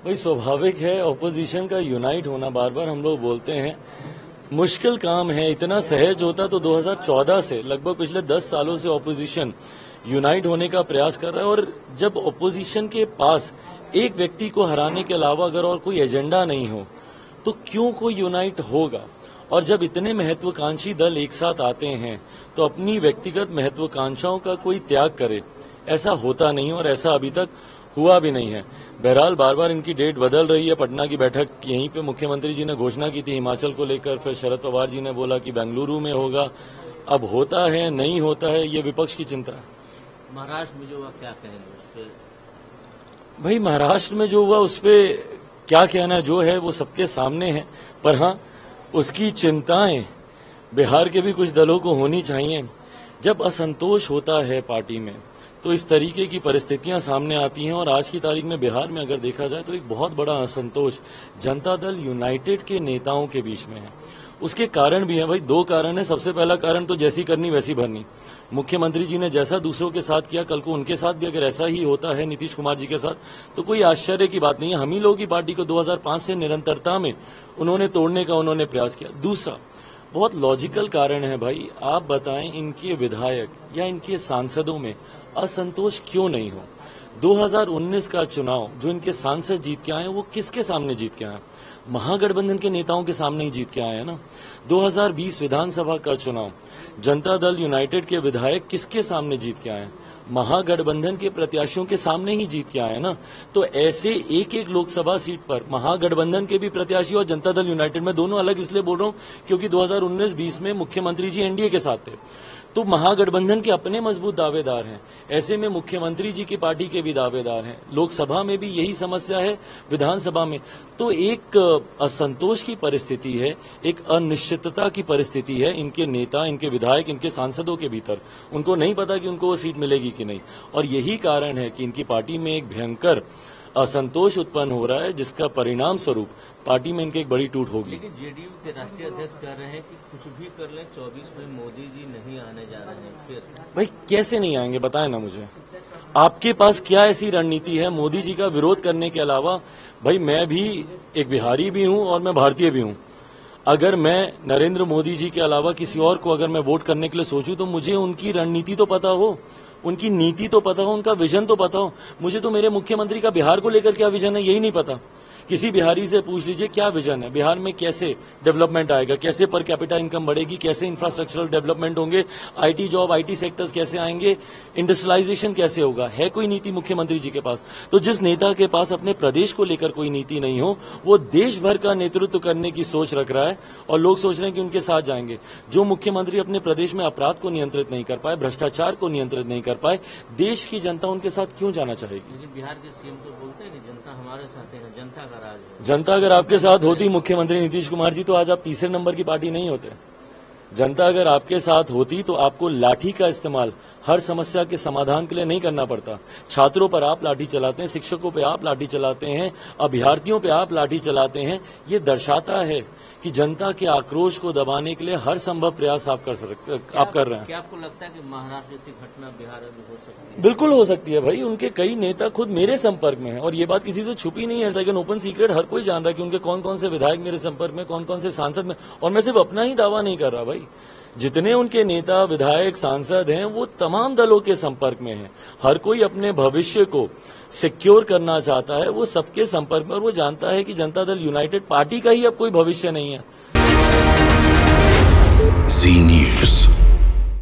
भाई स्वाभाविक है ऑपोजिशन का यूनाइट होना, बार बार हम लोग बोलते हैं मुश्किल काम है। इतना सहज होता तो 2014 से लगभग पिछले 10 सालों से ऑपोजिशन यूनाइट होने का प्रयास कर रहा है। और जब ऑपोजिशन के पास एक व्यक्ति को हराने के अलावा अगर और कोई एजेंडा नहीं हो तो क्यों कोई यूनाइट होगा। और जब इतने महत्वाकांक्षी दल एक साथ आते हैं तो अपनी व्यक्तिगत महत्वाकांक्षाओं का कोई त्याग करे, ऐसा होता नहीं और ऐसा अभी तक हुआ भी नहीं है। बहरहाल बार बार इनकी डेट बदल रही है। पटना की बैठक यहीं पे मुख्यमंत्री जी ने घोषणा की थी हिमाचल को लेकर, फिर शरद पवार जी ने बोला कि बेंगलुरु में होगा। अब होता है नहीं होता है ये विपक्ष की चिंता है। महाराष्ट्र में जो हुआ क्या कहेंगे उस पे? भाई महाराष्ट्र में जो हुआ उस पर क्या कहना जो है वो सबके सामने है, पर हाँ उसकी चिंताएं बिहार के भी कुछ दलों को होनी चाहिए। जब असंतोष होता है पार्टी में तो इस तरीके की परिस्थितियां सामने आती हैं। और आज की तारीख में बिहार में अगर देखा जाए तो एक बहुत बड़ा असंतोष जनता दल यूनाइटेड के नेताओं के बीच में है। उसके कारण भी है भाई, दो कारण है। सबसे पहला कारण तो जैसी करनी वैसी भरनी। मुख्यमंत्री जी ने जैसा दूसरों के साथ किया कल को उनके साथ भी अगर ऐसा ही होता है नीतीश कुमार जी के साथ तो कोई आश्चर्य की बात नहीं है। हम ही लोगों की पार्टी को 2005 से निरंतरता में उन्होंने तोड़ने का उन्होंने प्रयास किया। दूसरा बहुत लॉजिकल कारण है भाई, आप बताएं इनके विधायक या इनके सांसदों में असंतोष क्यों नहीं हो। 2019 का चुनाव जो इनके सांसद जीत के आए वो किसके सामने जीत के आए? महागठबंधन के नेताओं के सामने ही जीत के आए हैं ना। 2020 विधानसभा का चुनाव जनता दल यूनाइटेड के विधायक किसके सामने जीत के आए? महागठबंधन के प्रत्याशियों के सामने ही जीत के आए ना। तो ऐसे एक एक लोकसभा सीट पर महागठबंधन के भी प्रत्याशी और जनता दल यूनाइटेड में दोनों अलग इसलिए बोल रहा हूं क्योंकि 2019-20 में मुख्यमंत्री जी एनडीए के साथ थे तो महागठबंधन के अपने मजबूत दावेदार हैं। ऐसे में मुख्यमंत्री जी की पार्टी के भी दावेदार हैं। लोकसभा में भी यही समस्या है, विधानसभा में तो एक असंतोष की परिस्थिति है, एक अनिश्चितता की परिस्थिति है। इनके नेता, इनके विधायक, इनके सांसदों के भीतर उनको नहीं पता कि उनको वो सीट मिलेगी कि नहीं। और यही कारण है कि इनकी पार्टी में एक भयंकर असंतोष उत्पन्न हो रहा है जिसका परिणाम स्वरूप पार्टी में इनके एक बड़ी टूट होगी। लेकिन जेडीयू के राष्ट्रीय अध्यक्ष कह रहे हैं कि कुछ भी कर लें 24 में मोदी जी नहीं आने जा रहे हैं। फिर भाई कैसे नहीं आएंगे बताएं ना मुझे। आपके पास क्या ऐसी रणनीति है मोदी जी का विरोध करने के अलावा? भाई मैं भी एक बिहारी भी हूं और मैं भारतीय भी हूं। अगर मैं नरेंद्र मोदी जी के अलावा किसी और को अगर मैं वोट करने के लिए सोचूं तो मुझे उनकी रणनीति तो पता हो, उनकी नीति तो पता हो, उनका विजन तो पता हो। मुझे तो मेरे मुख्यमंत्री का बिहार को लेकर क्या विजन है यही नहीं पता। किसी बिहारी से पूछ लीजिए क्या विजन है, बिहार में कैसे डेवलपमेंट आएगा, कैसे पर कैपिटा इनकम बढ़ेगी, कैसे इंफ्रास्ट्रक्चरल डेवलपमेंट होंगे, आईटी जॉब, आईटी सेक्टर्स कैसे आएंगे, इंडस्ट्रियलाइजेशन कैसे होगा। है कोई नीति मुख्यमंत्री जी के पास? तो जिस नेता के पास अपने प्रदेश को लेकर कोई नीति नहीं हो वो देश भर का नेतृत्व करने की सोच रख रहा है और लोग सोच रहे हैं कि उनके साथ जाएंगे। जो मुख्यमंत्री अपने प्रदेश में अपराध को नियंत्रित नहीं कर पाए, भ्रष्टाचार को नियंत्रित नहीं कर पाए, देश की जनता उनके साथ क्यों जाना चाहेगी? लेकिन बिहार के सीएम तो बोलते हैं कि जनता हमारे साथ है, जनता का राज है। जनता अगर आपके साथ होती मुख्यमंत्री नीतीश कुमार जी तो आज आप तीसरे नंबर की पार्टी नहीं होते। जनता अगर आपके साथ होती तो आपको लाठी का इस्तेमाल हर समस्या के समाधान के लिए नहीं करना पड़ता। छात्रों पर आप लाठी चलाते हैं, शिक्षकों पे आप लाठी चलाते हैं, अभ्यर्थियों पे आप लाठी चलाते हैं। ये दर्शाता है कि जनता के आक्रोश को दबाने के लिए हर संभव प्रयास आप कर रहे हैं। क्या आपको लगता है कि महाराष्ट्र जैसी घटना बिहार में हो सकती है? बिल्कुल हो सकती है भाई। उनके कई नेता खुद मेरे संपर्क में हैं और ये बात किसी से छुपी नहीं है। सेकंड ओपन सीक्रेट, हर कोई जान रहा है कि उनके कौन कौन से विधायक मेरे संपर्क में, कौन कौन से सांसद में। और मैं सिर्फ अपना ही दावा नहीं कर रहा भाई, जितने उनके नेता, विधायक, सांसद हैं वो तमाम दलों के संपर्क में हैं। हर कोई अपने भविष्य को सिक्योर करना चाहता है, वो सबके संपर्क में, और वो जानता है कि जनता दल यूनाइटेड पार्टी का ही अब कोई भविष्य नहीं है।